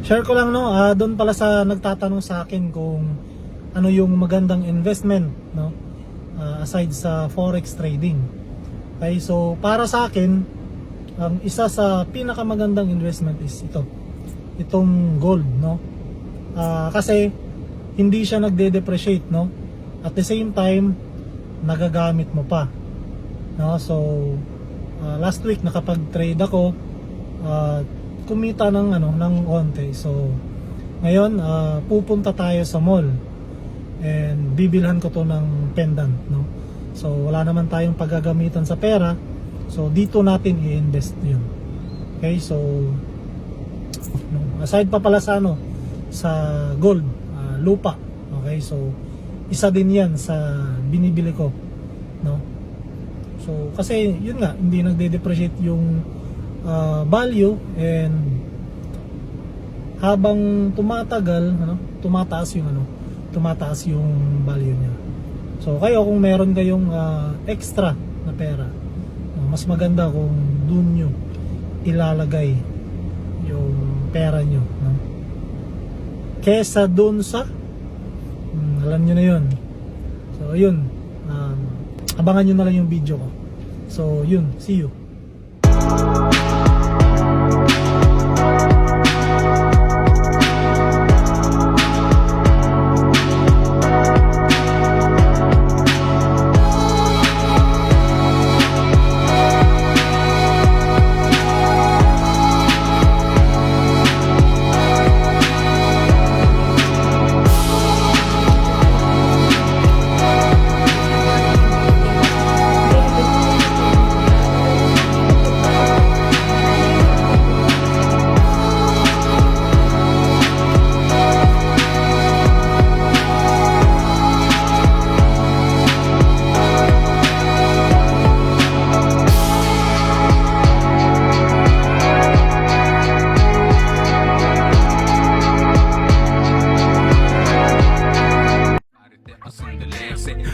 Share ko lang no, doon pala sa nagtatanong sa akin kung ano yung magandang investment no, aside sa forex trading. Okay, so para sa akin, ang isa sa pinakamagandang investment is itong gold no. Kasi hindi siya nagde-depreciate no. At the same time, nagagamit mo pa. No, so last week nakapag-trade ako, kumita ng onte. So ngayon pupunta tayo sa mall and bibilhan ko to ng pendant no. So wala naman tayong paggagamitan sa pera. So dito natin i-invest 'yun. Okay? So aside pa pala sa sa gold, lupa. Okay? So isa din 'yan sa binibili ko no. So kasi yun nga, hindi nagde-depreciate yung value, and habang tumatagal tumataas yung value niya. So kayo, kung meron kayong extra na pera, mas maganda kung doon nyo ilalagay yung pera nyo no? Kesa doon sa alam nyo na yun. So yun, abangan nyo na lang yung video ko. So yun, see you.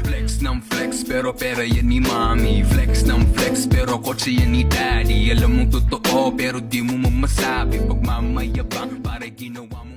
Flex ng flex pero pera yan ni mami. Flex ng flex pero kotse yan ni daddy. Alam mong totoo pero di mo mamasabi. Pagmamayabang para ginawa mo